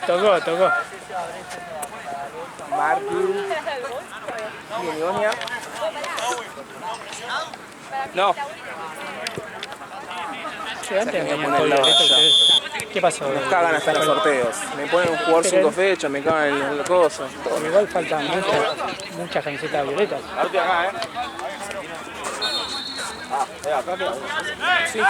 Tocó. Martín. Y Ionia. No. Sí, antes me venían ponen todo la violeta valla. ustedes. ¿Qué pasó? Nos cagan hasta los sorteos. Me ponen a jugar 5 fechas, me cagan en las cosas. Pero igual faltan muchas camisetas violetas. Arte acá, acá queda uno. Sí.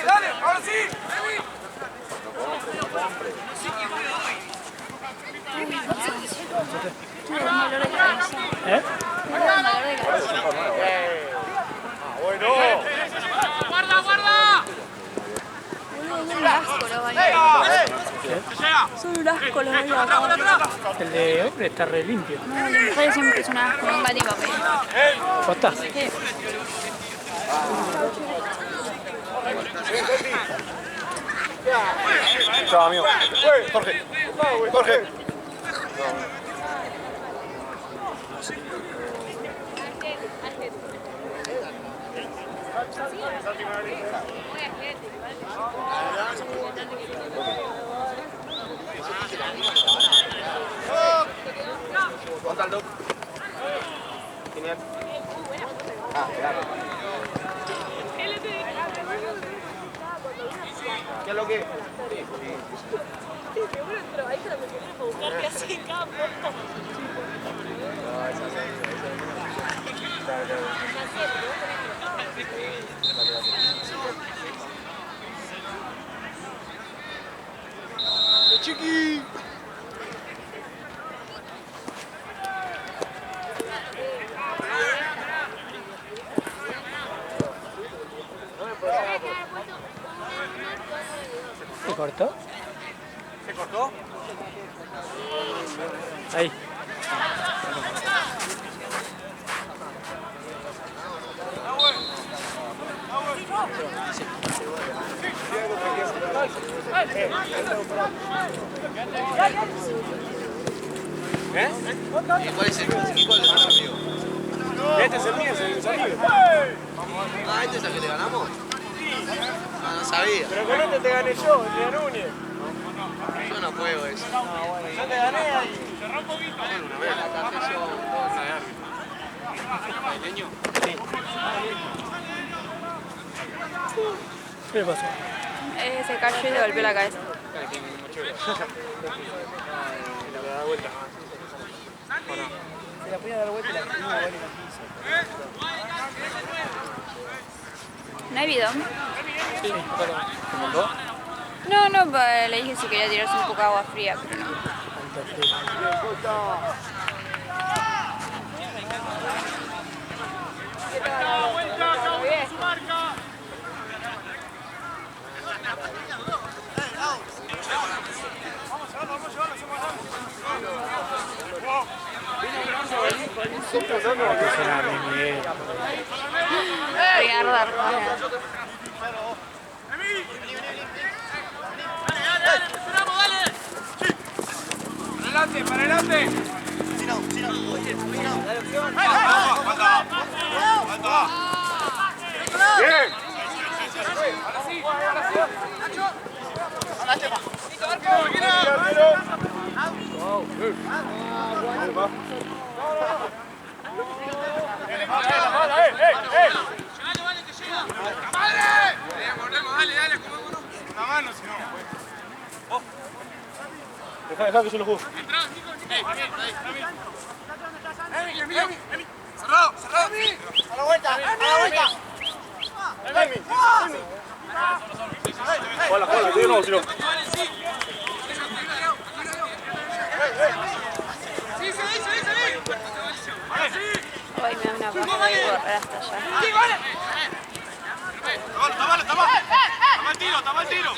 Dale, ahora sí. Bueno. Guarda. Son un asco los baños. Son un asco los baños. El de hombre está re limpio. No, las mujeres siempre son un asco, nunca ni papel. ¿Posta? Sí. Chao, amigo. Jorge. Gonzalo. Genial. Claro. ¿Qué es lo que? Seguro entró ahí para buscarte así en campo. Chiqui. ¿Se cortó? ¿Se cortó? Ahí. ¿Eh? ¿Cuál es el equipo del amigo? Este es el mío, es el de mis amigos. Ah, ¿este es el que le ganamos? No sabía. Pero con este te gané yo, el de Núñez. Yo no juego eso. Yo te gané ahí. Cerró un poquito. Una vez la café yo. ¿Leño? Sí. ¿Qué le pasó? Se cayó y le golpeó la cabeza. Se la podía dar vuelta y la no, igual ¿No hay bidón? Sí, ¿te mandó? No, le dije si quería tirarse un poco de agua fría, pero no. Para adelante. Bien. Dale, una mano si no. Deja que yo lo juego. Cerrado, cerrado. A la vuelta, a la vuelta. Hola, tío, no, si no. Hoy me da una paja de correr hasta allá. Está mal tiro, está mal tiro.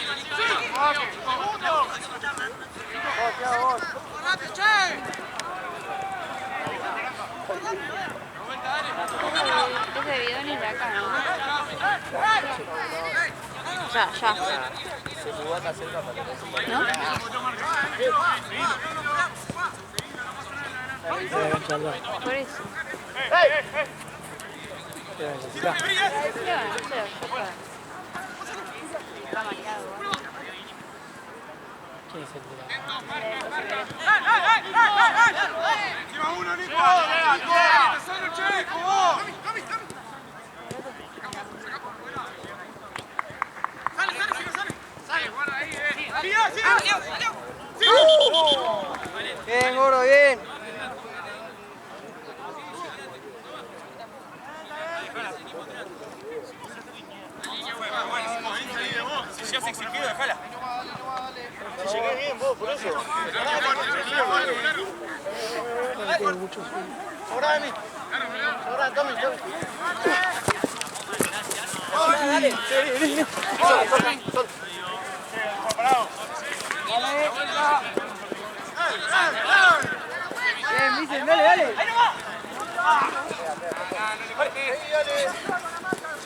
Es de bidón y de acá, ¿no? Ya. Se jugó acá cerca para que ¿No? Por eso. necesitar. ¿Quién es el de la... Encima uno, Nico. Solo chico, vos. Sale, guarda ahí, Bien, gordo, bien. Si ya se exigió, dejala. Si llegué bien vos, por eso. Ahora, Dani. Ahora, Tommy. Dale. Sol. Bien, Vicen, dale. Ahí nomás.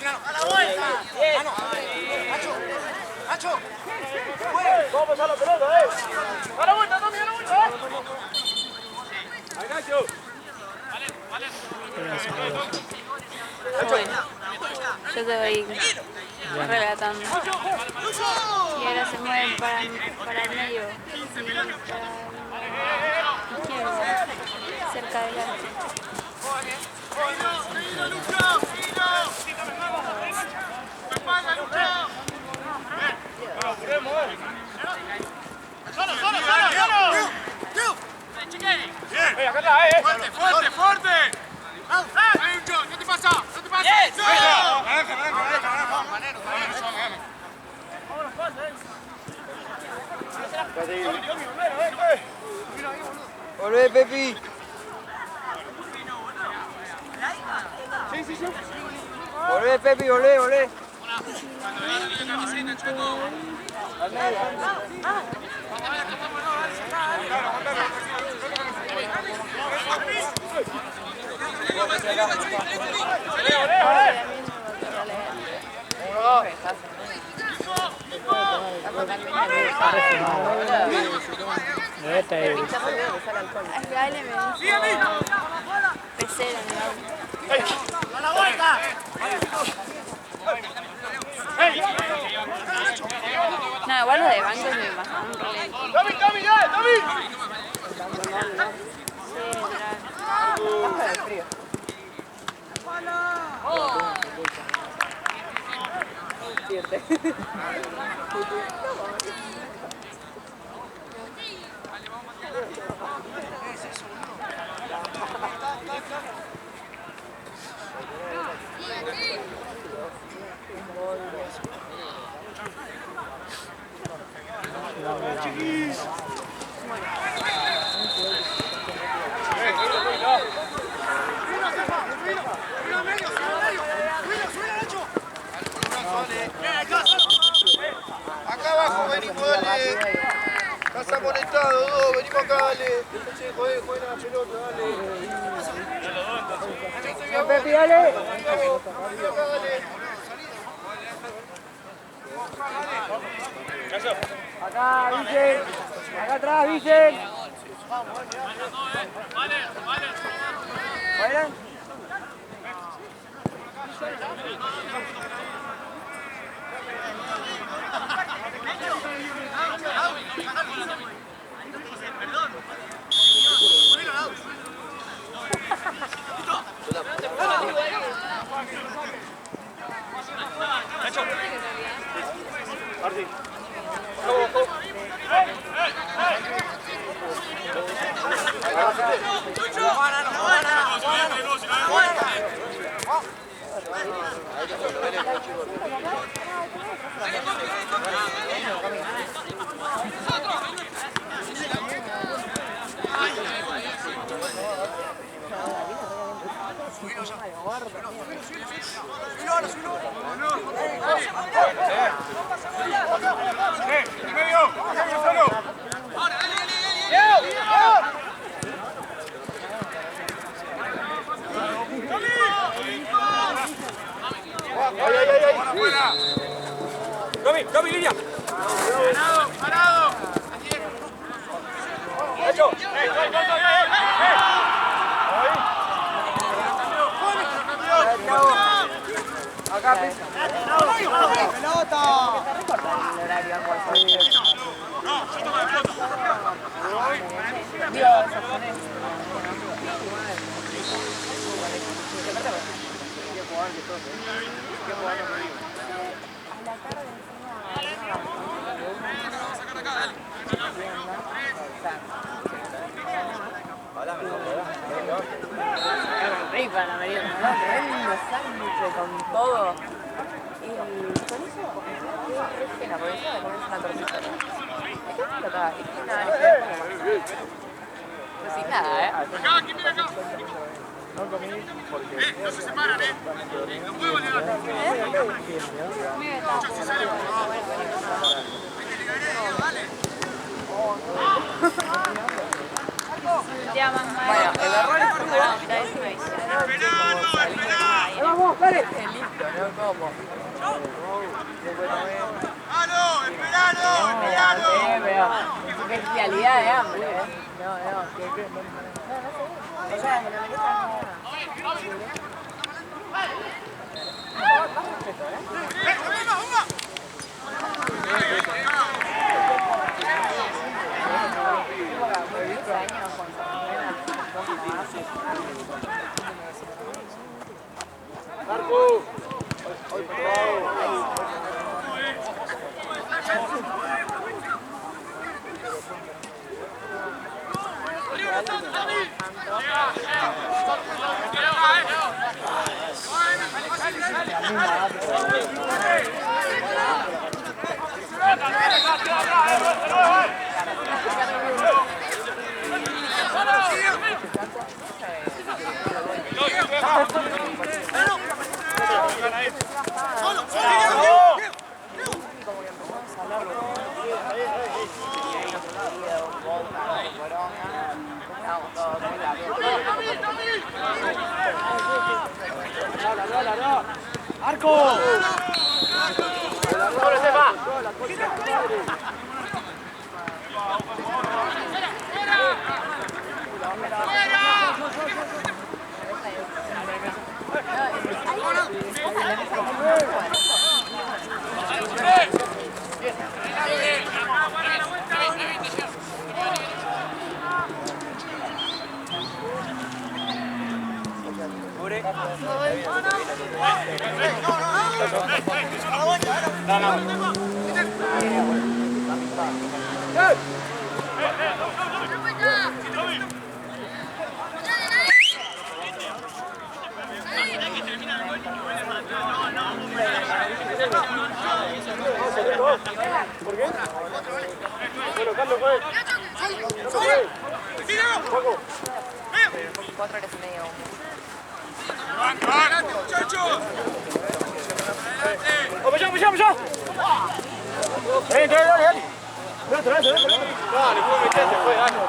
A la vuelta. Nacho. Vamos a pasar la pelota, A la vuelta, Tommy, a la vuelta. Nacho. Yo te voy relatando. Y ahora se mueven para el medio. Para la izquierda. Cerca del arco. Bien, acá está, fuerte. Ahí, John, ¿qué te pasa? ¿Qué te pasa? Volvé, Pepi. Sí. Volvé, Pepi, volvé. Pecera, A la vuelta. no, igual los de bancos me bajaron re lento. Tommy, ya, Tommy. Baja del frío. Acá abajo venimos, dale. Estás amonestado, dos, venimos acá, dale. Juega la pelota, dale. Pepi, dale. Acá, Vicen. Acá atrás, Vicen. ¿Bailan? Martín. Romy, línea. Parado. Hecho. Acá, pelota. Rica la merienda, ¿no? Tremendo sándwich con todo. Y con eso, qué pena, porque encima me comes una tortita. ¿De qué explotaba? No sin nada, ¿eh? Acá, aquí, mira acá. No comí porque... No se separan, No puedo leer. Bueno, el error es jugar a mitad de ese me ¡Vamos, dale! listo, ¿no? ¿Cómo? ¡Esperalo! Qué bestialidad de hambre, ¿eh? No. O sea, me lo mereces nada. Marco. ¡Arco! ¡Solo se va! ¿Por qué? Bueno, Carlos, fue. No fue. 4 horas y media. ¡Adelante, muchachos! ¡Vamos! ¡Dale! Dale, fue meterte, fue, dale.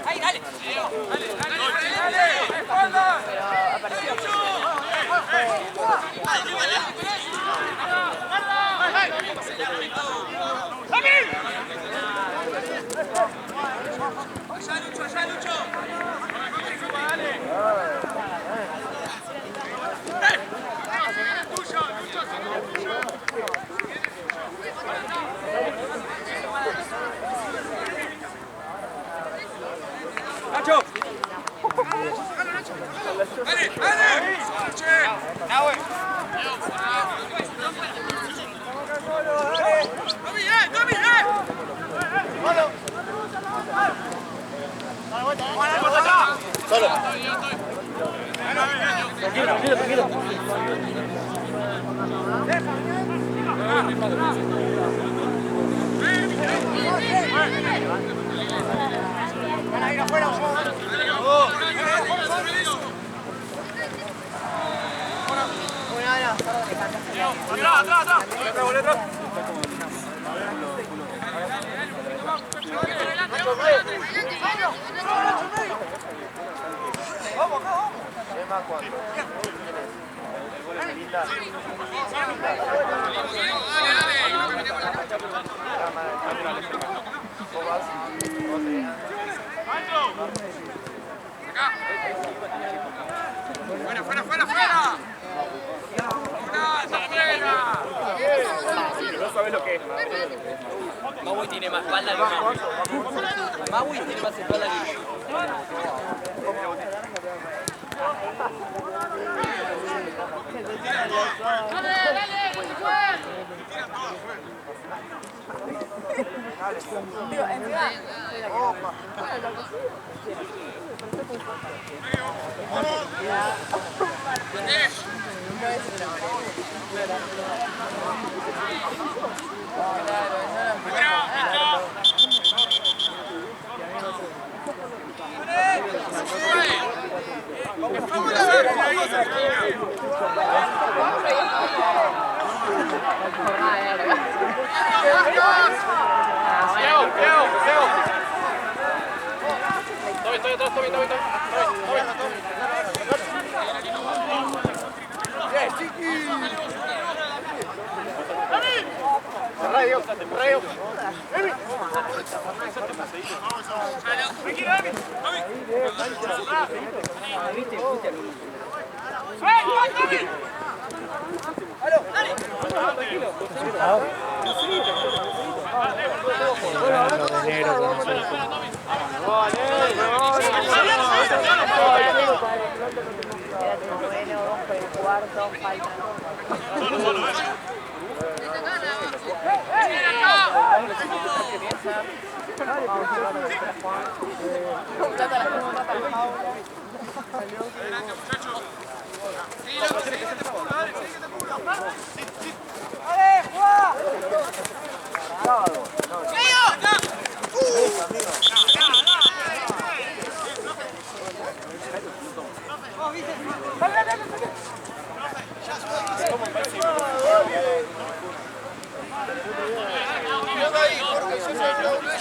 ¡Ahí, dale! ¡Allá, Lucho! Maui tiene más espalda que Maui tiene más espalda que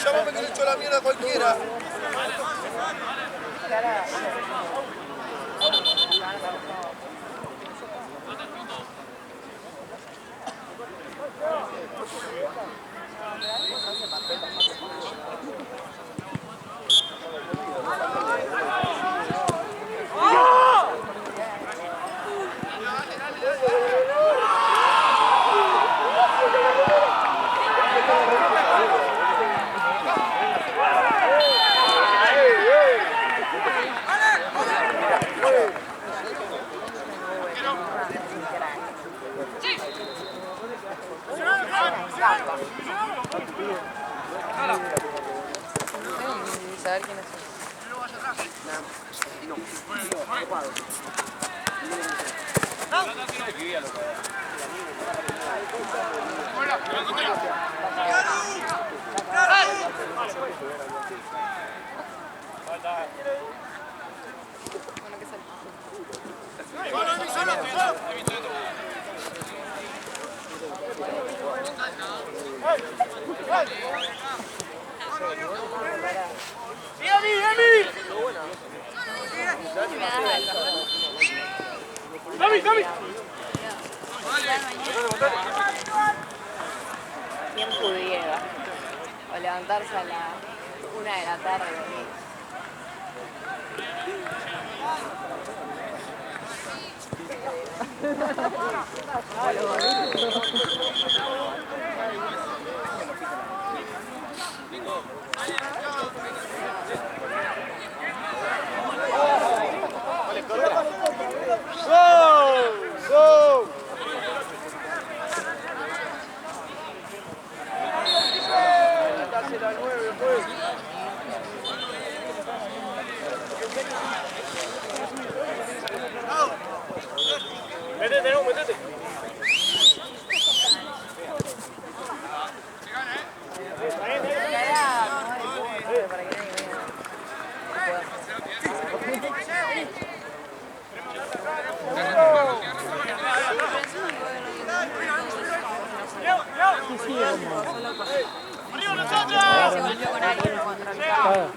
llámame que le echo la mierda a cualquiera. Saber quiénes ¿Quién pudiera? O levantarse a la 1 de la tarde. Métete, no, métete. Se golpeó con alguien contra el cabo.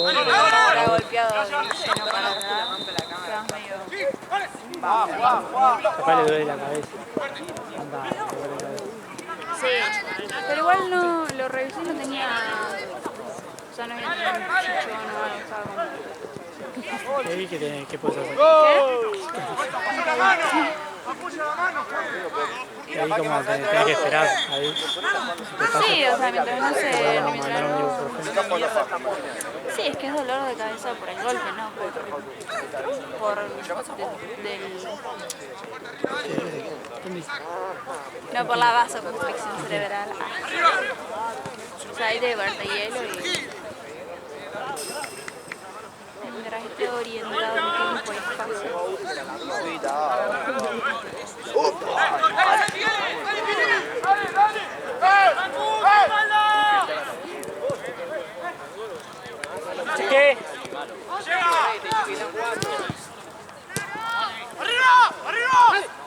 Era golpeado de lleno para atrás. Quedas medio... Capaz le duele la cabeza. Anda, le duele la cabeza. Sí, pero igual no lo revisé y no tenía... O sea, no había tenido un chichón o algo, estaba como... ¿Qué puedes hacer? Y ahí como tenés que esperar, ahí. Sí, o sea, mientras no se... Mandar Mientras un no... ibuprofeno. Sí, es que es dolor de cabeza por el golpe, ¿no? No por la vasoconstricción cerebral. O sea, ahí debe verte hielo y... Mientras esté orientado en tiempo y espacio. ¿Qué? ¡Arriba! ¡Arriba!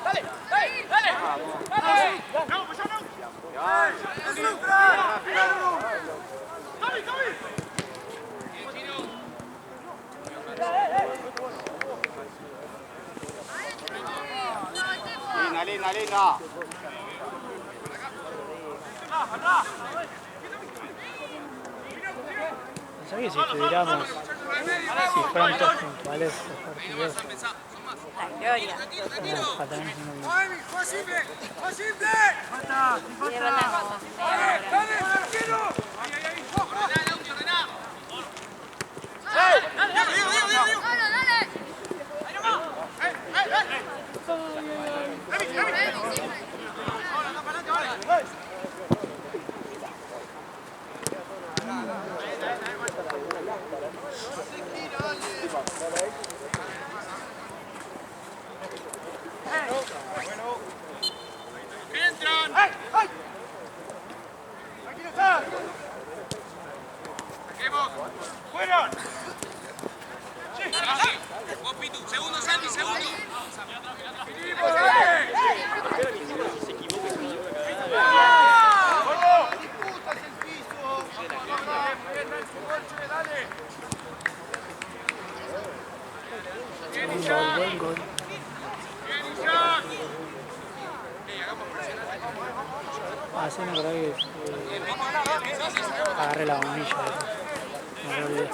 ¡Dale! ¡Dale! ¡Dale! ¡No, pues ya no! ¡Tomi, Tomi! Linda, linda, linda. ¿Sabes si tuviéramos, si fueran todos puntuales los partidos? La gloria. Faltan unos Y arrancamos. gol. Así me acordé que agarré la bombilla. Me lo olvidé.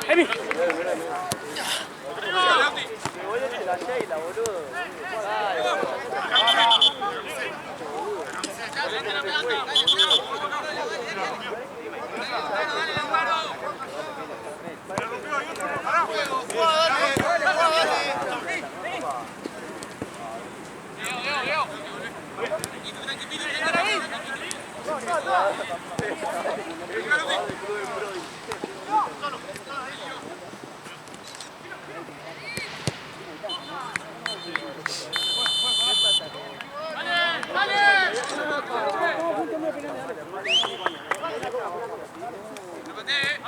¡Emi!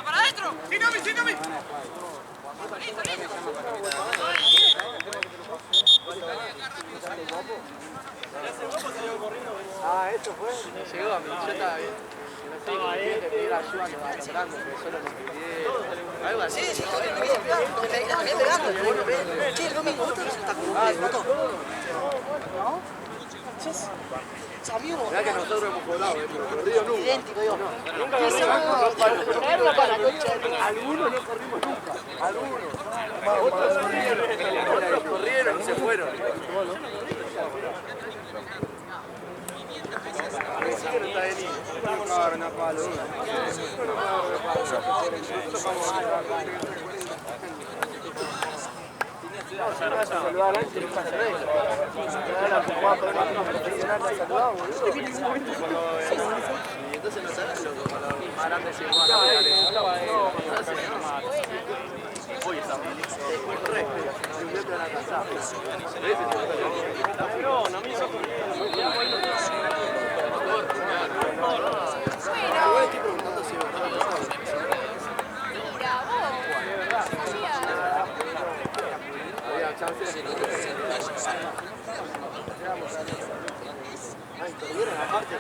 ¡Para adentro! ¡Sígame, sígame! Ah, esto fue. Llegó a mí, yo estaba bien. Estaba ahí, te pedí la ayuda, que va logrando, que solo me pidieron. Algo así. Sí, está bien, la también pegando, que bueno, che, el domingo, ¿vos te está con un foto? ¿No? Amigo, mirá que nosotros hemos colado, pero perdido nunca. Idéntico, digo. Nunca perdimos. Algunos no corrimos nunca. Algunos. Otros corrieron y se fueron. Sí que no está venido. No, si no vas a saludar antes, no pasa nada. Y entonces no sabes lo que los más grandes se van a pegar eso. Hoy está correcto. Un día te van a cansar. Igual estoy preguntando si es verdad. Ay, perdieron aparte.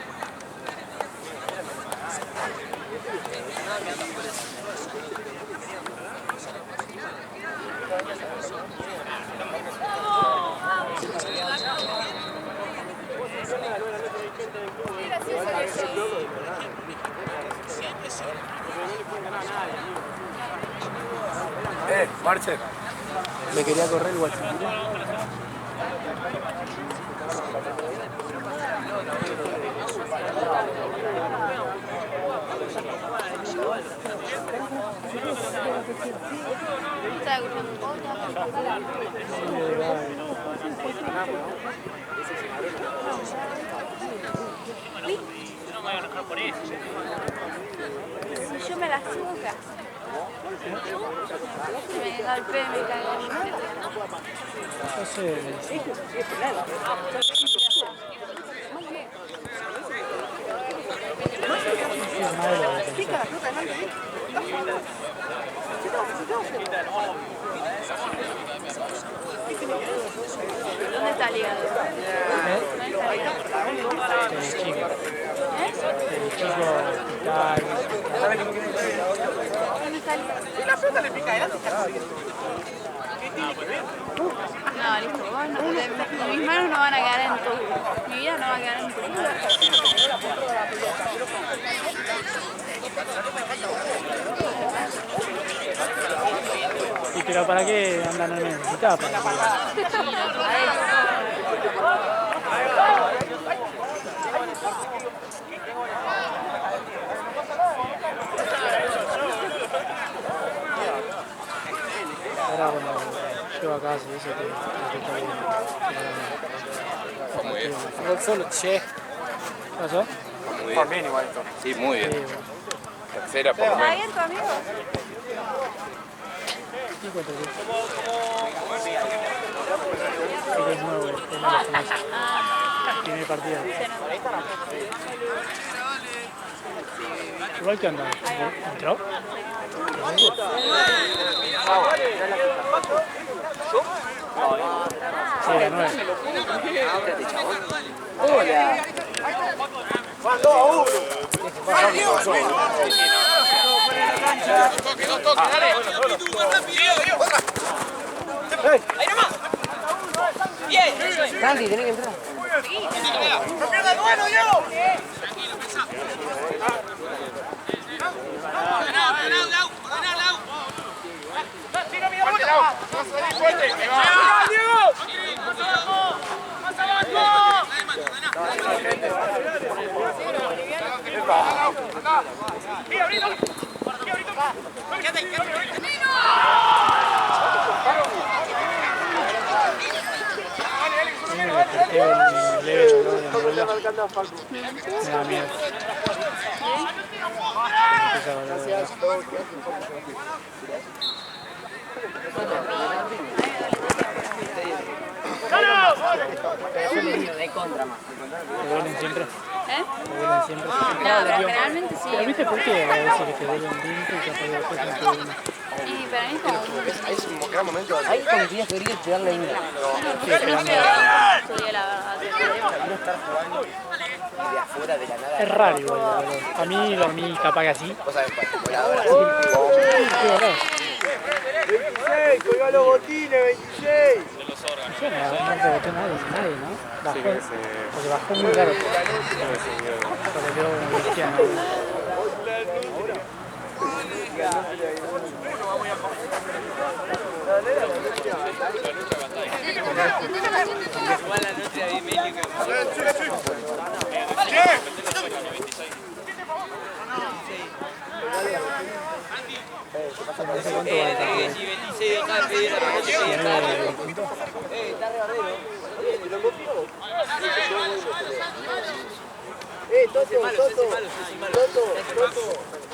Marcel. Me quería correr el guachín. ¿Estás escuchando un podcast? Si yo me la azúcar. Me golpeé, me caí. No sé. ¿Dónde está el hígado? ¿Dónde está el hígado? El chico. El chico hospital. ¿Dónde está el hígado? La pelota le pica adelante. No, listo, vos no, mis manos no van a quedar en tu, mi vida no va a quedar en tu. ¿Y pero para qué andan no necesitaba? Para ahora cuando llego a casa y eso te está bien. Gol solo, che. ¿Qué pasó? Muy bien igual esto. Sí, muy bien. Sí, bueno. Tercera por lo ¿Está menos. bien tu amigo? ¿Qué cuento tú? Él es nuevo, él no lo conoce. Primer partido. Igual que anda. ¿Entró? Sí, la 9. Hola. Van 2-1. Ahí nomás. Bien. Santi, tenés que entrar. ¡No pierda el bueno, Diego! Me da miedo. De contra más. ¿Te duelen siempre? ¿Eh? ¿Te duelen siempre? No, pero generalmente sí. ¿Pero viste por qué a veces que te duele un diente y capaz después no te duele? Y para mí como Es un gran momento. Ahí cuando tenías que venir a darle ahí. estudié la verdad. No estar jugando de afuera de la nada. Es raro igual, la verdad. A mí dormí capaz que así. Vos sabés cuál, voladora. Qué horror. 26, colgá los botines, 26. Yo no rebotó nadie, ¿no? Bajó, porque bajó muy raro. Porque quedó cristiano. No sé cuánto va el partido. Si 26 de acá, pedir la promoción. ¿Tiene 9 puntos? Está rebardero. Toto.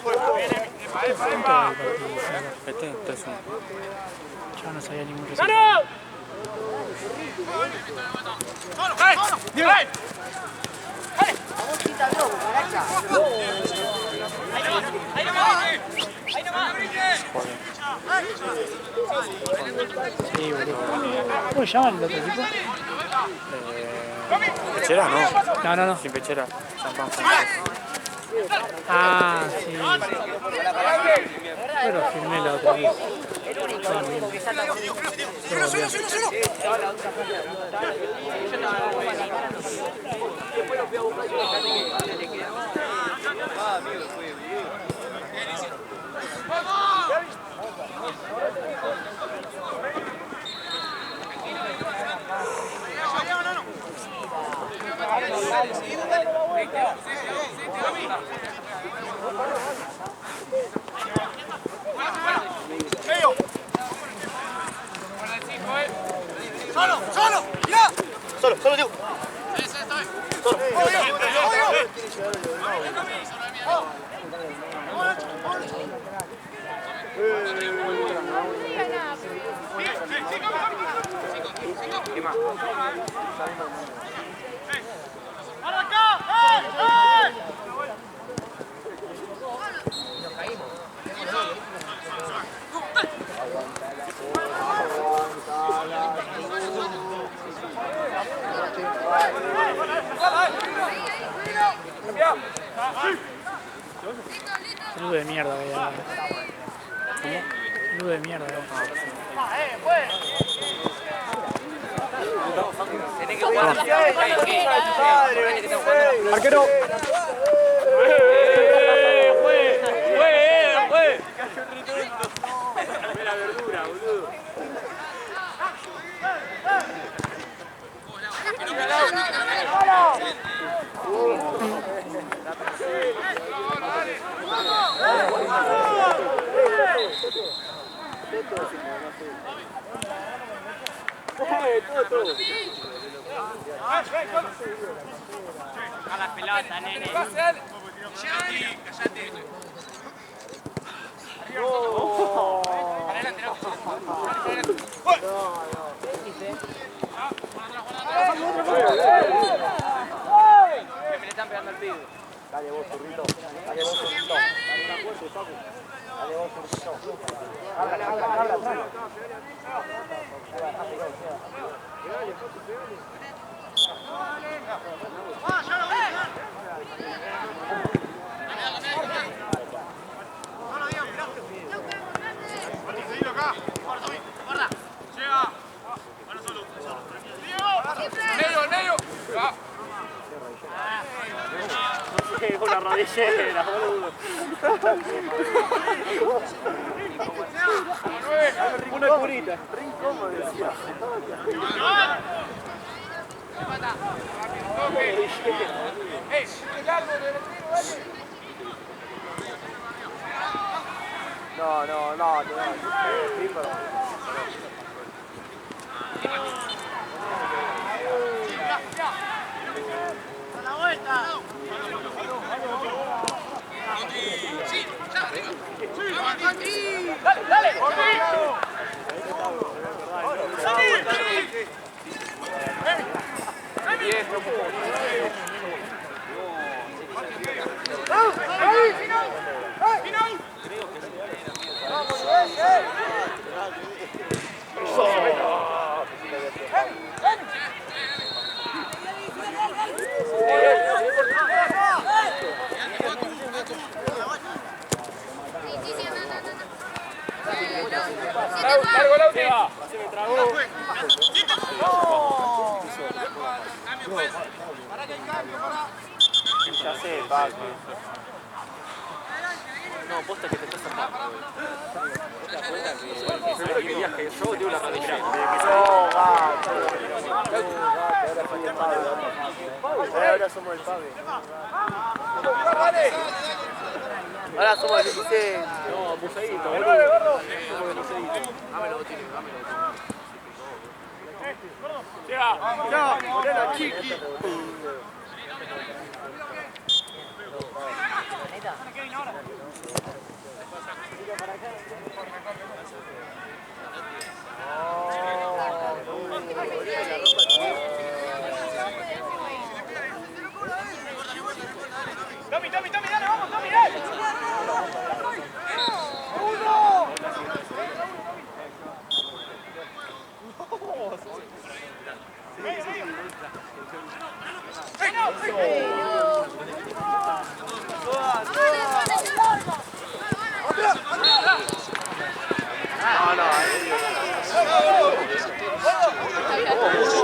¿Cuánto era el partido? Este, 3-1. Yo no sabía ningún resultado. Sí, boludo. ¿Cómo se llama el otro equipo? ¿Pechera? No. No. Sin pechera. Champán. Ah, sí. Pero firmé la otra vez. Solo, Diego. Saludo de mierda, vaya. ¿Cómo? Saludo de mierda, Tenés que jugar. ¡Arquero! La verdura, boludo. A la pelota, nene. Me le están pegando al pibe. Dale vos, zurrito. Dale vos, zurrito. Dale vos, zurrito. Habla. Una rodillera, boludo. Una curita. Re incómodo, decía. No, la vuelta. Dale. Largo la última. Se me tragó. Ya sé, papi. No, posta que te estás sacando. ¿Te das cuenta que solo querías que yo te una rodilla? Ahora somos el Pabe. Ahora somos el 16. No, buceíto, boludo. Dámelo, Tino, dámelo. Ya, ponela, chiqui. Tommy, dale, vamos, Tommy, dale.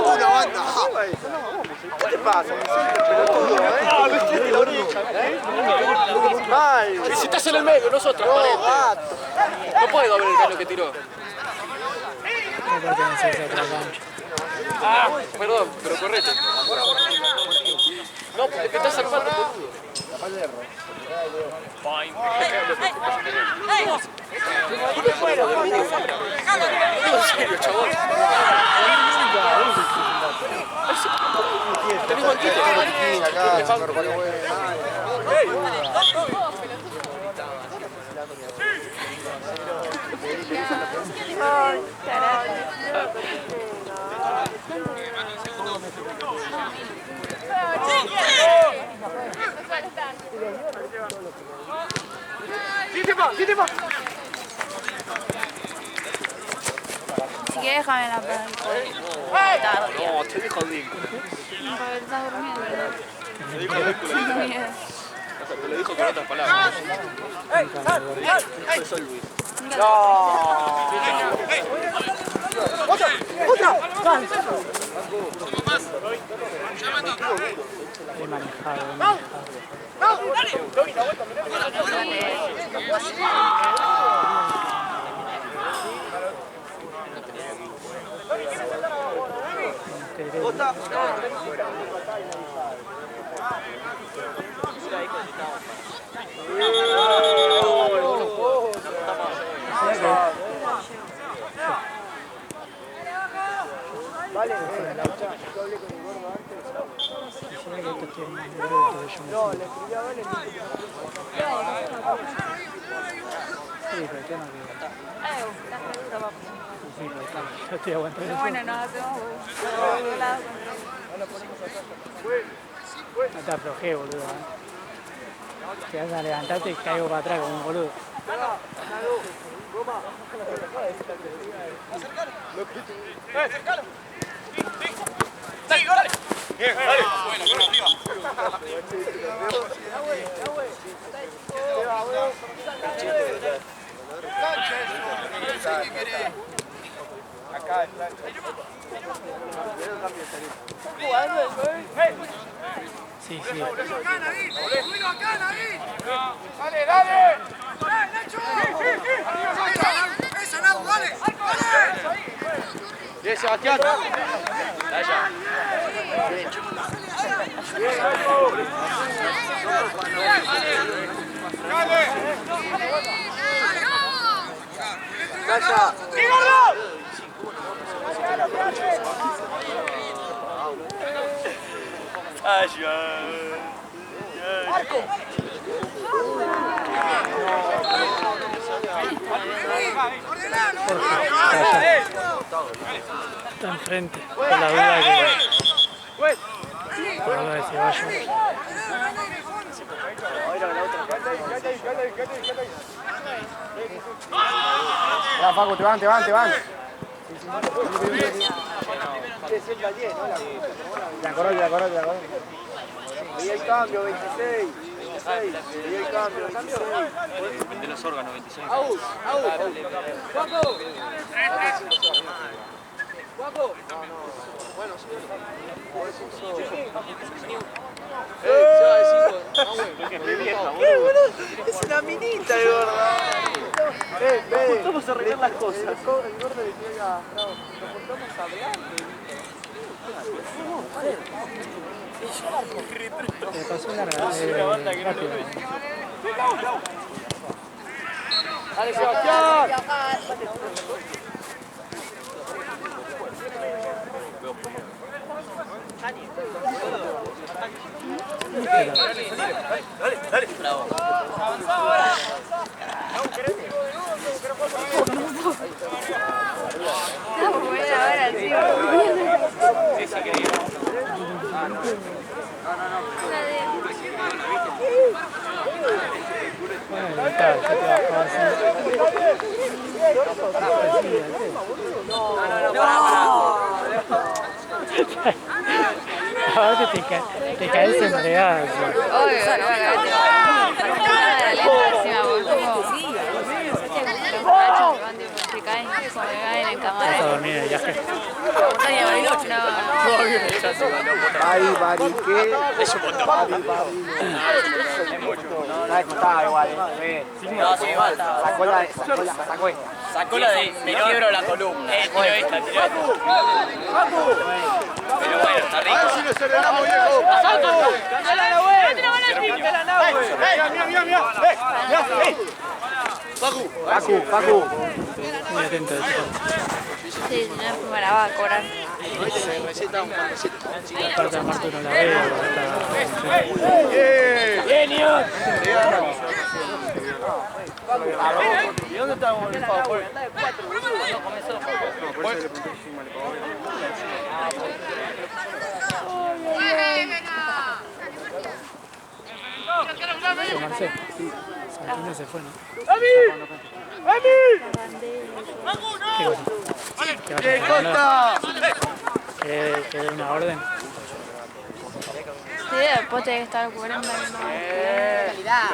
Una banda. ¿Qué te pasa? Mal. Si estás en el medio, nosotros. No puedo ver el pelo que tiró. No pertenece a otra cancha. Ah, perdón, pero correte. No, porque te estás armando, boludo. En serio, chabón. Tenés banquito. Ay, carajo. Si quieres déjame en la tarde. No, te dejo el link. Porque estás durmiendo. Te dejo el link. Miedo. Te lo dijo con otras palabras. Soy Luis. He manejado. Vale, no, le escribí a Vale. Sí, pero el tema que... Estás seguro, papá. Sí, pero claro, yo estoy aguantando eso. Bueno, nos hacemos volados. No te aflojé, boludo. Te vas a levantarte y caigo para atrás como un boludo. Bien, dale. Bueno, arriba. Acá es plancha. Sí, sí. Dale, dale. Bien, Sebastián. Allá. Calla. Está enfrente. Por la duda que... Por la duda de Ceballos. Ya, Paco, te van. La corona. Ahí el cambio, 26. Ahí el cambio, 26. De los órganos, 26. ¡Guaco! Bueno, sí. Es una minita de gorda. Vamos a arreglar las cosas. El gordo le pega, bravo, nos juntamos a hablar. Se pasó larga. Rápido. ¡Dale, Sebastián! Bravo. Sí, sí, querido. Bueno, está, ya te bajaba así. Ahora te caes en real. Obvio, no va a caer. Se caen como me caen en Vas a cámara. dormir en el viaje. Bari, Bari, ¿qué? Es un montón. No, contaba igual, No, sí, falta. Sacó la de me quiebro la columna. Tiro esta, tiro esta. Pero bueno, está rico. Si nos aceleramos, viejo. Facu. Muy atento de todo. Sí, si no me la va a cobrar. Receta un pancito. La parte de Marco no la veo. ¿Y dónde estamos el favor? Marcelo. Santino se fue, ¿no? ¿Qué cosa? ¿Que dé una orden? Sí, después tenés que estar cubriendo calidad.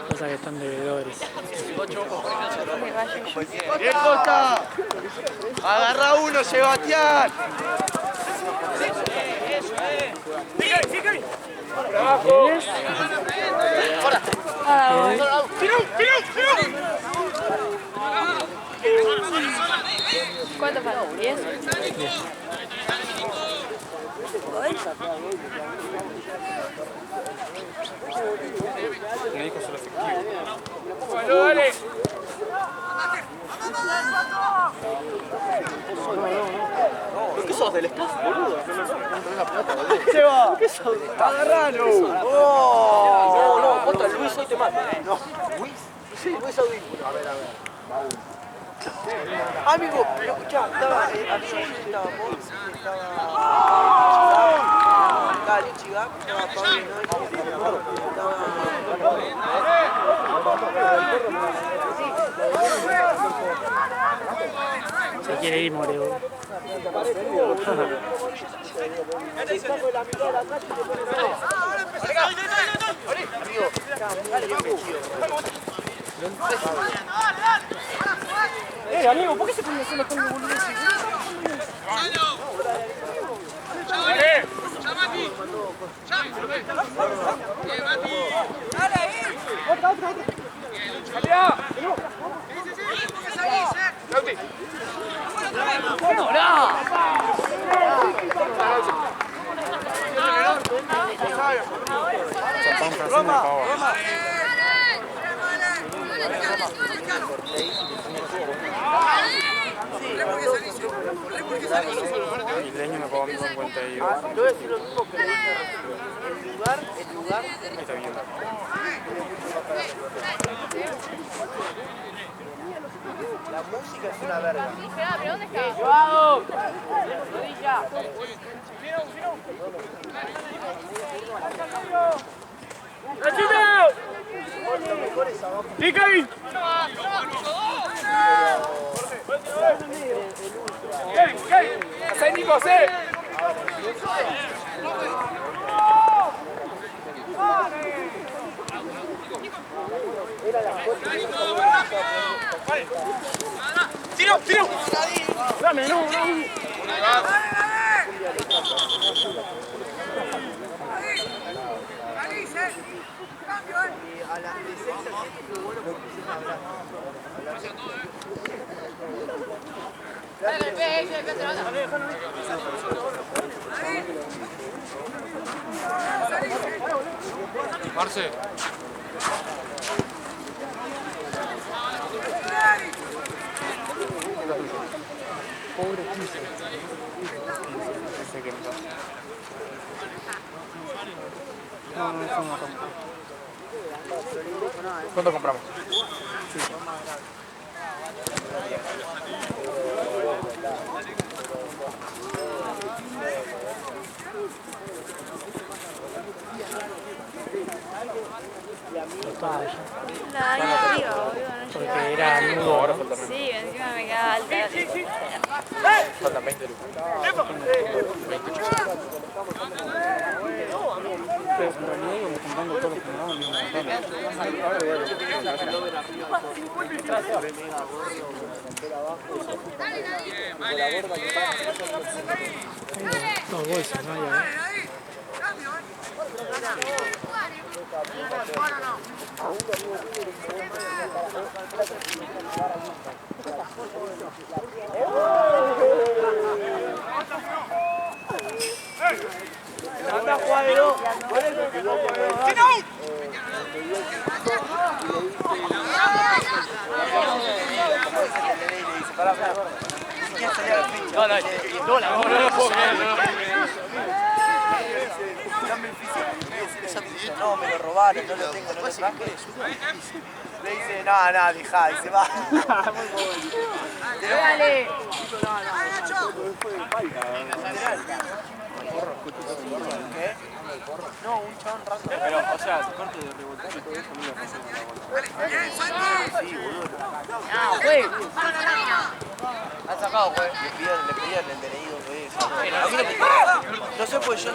Cosa que están deudores. ¡Viejo está! ¡Agarra uno, Sebastián! ¿Cuánto falta? ¿10? Bueno, dale. ¿Qué sos del staff, boludo? ¡Seba! ¿Qué sos? ¡Agarralo! No, posta, Luis hoy te mata. No, Luis. Sí, Luis Audífono. A ver. Amigo, pero escuchá, estaba estaba Lichiga, estaba Pablo, Se quiere ir, Moreo. amigo, ¿por qué se ponen a hacer los cambios boludos? El leño me pagó 52. Te voy a decir lo mismo que el lugar Está bien. la música es una verga. ¿Pero dónde está? ¡Tiro! Dame, no. A las de 6 a 7 fue bueno porque empiezan a hablar. Dale, Marce. Pobre Quise. ¿Cuánto compramos? La de arriba, boludo, no Porque llegaba. era nudo. Ahora faltan Sí, encima me quedaba alta. faltan 20 lucas. Dos bolsas, ¿no? Ya, No, no, el dólar, no lo puedo creer, no lo puedo creer. Dame el físico. No, me lo robaron, no lo tengo, no lo traje. Le dice, no, dejá, y se va. Dale. ¿Qué? No, un chabón random. Pero, o sea, Corte de revoltar y todo eso no lo pasamos Sí, boludo. No, güey. han sacado, güey. Le pedían el DNI 2 veces. A mí no sé, pues yo...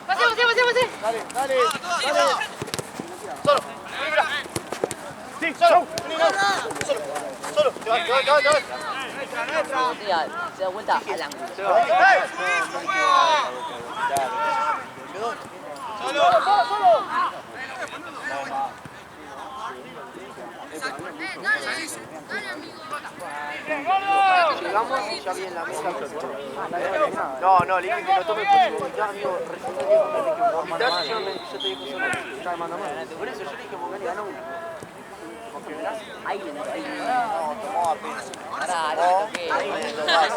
Pase. Dale. Solo. Sí, solo. Solo. Te va. Se da vuelta al ángulo. Solo. Llegamos y ya viene la mesa. No, le dije que lo tome el próximo. Ya, amigo, resulta que yo te digo solo. Ya manda más. Por eso yo le dije, porque ganó uno. ¿Confirmás? Ahí, No, tomó apenas. Ahora No, toqué. ahí me lo vas.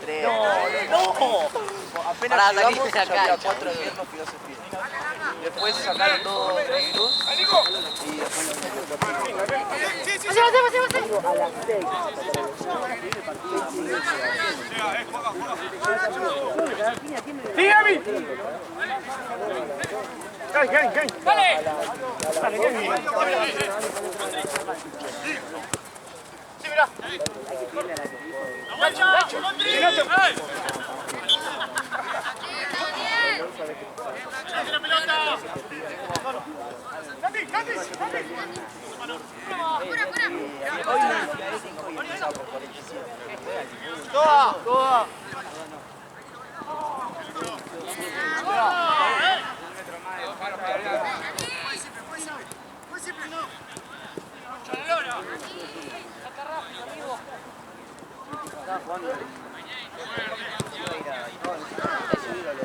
Tres. No. Apenas Pará, llegamos, saliste ya acá, había ya. 4 de los filosofía. Después sacaron todo de luz y después Pase. a las 6. ¡Sí, Gaby! ¡Dale! Toda.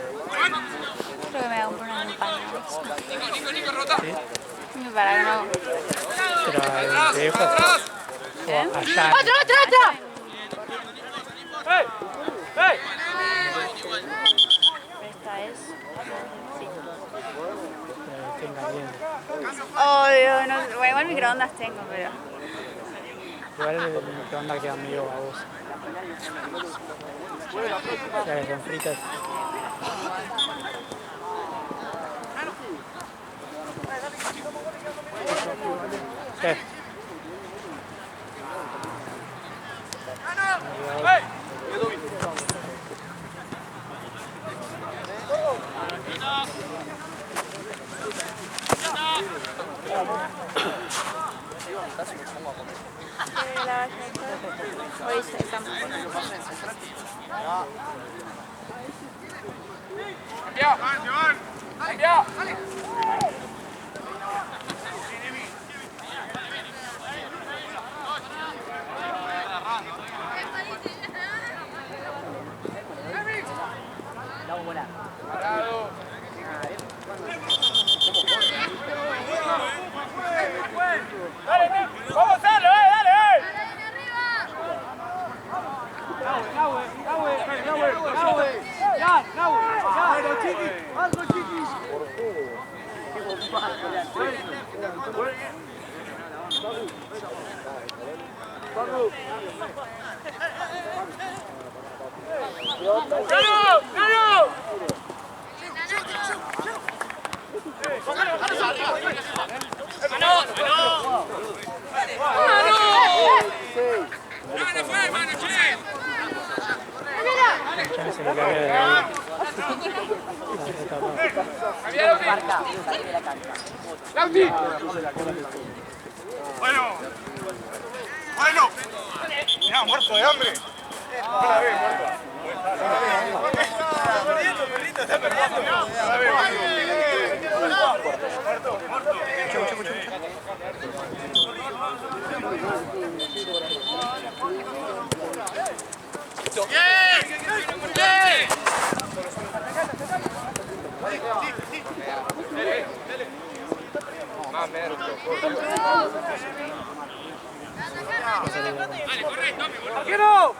Creo que me voy a comprar una campaña. Nico, rota. Para que no. Pero te dejo o allá. ¡Otra! ¡Ey! ¡Ey! Esta es. Estén calientes. Obvio, no. Bueno, igual microondas tengo, pero. Igual el microondas queda medio baboso. Ya que con fritas. ¿Qué? Hoy estamos. ¡Cambia! ¡Cambia! Ya se me cagué de ahí. ¡Lauti! Bueno. Mirá, muerto de hambre. No la ves, muerto. Perrito, está perdiendo. No la ves, muerto. ¡Quiero!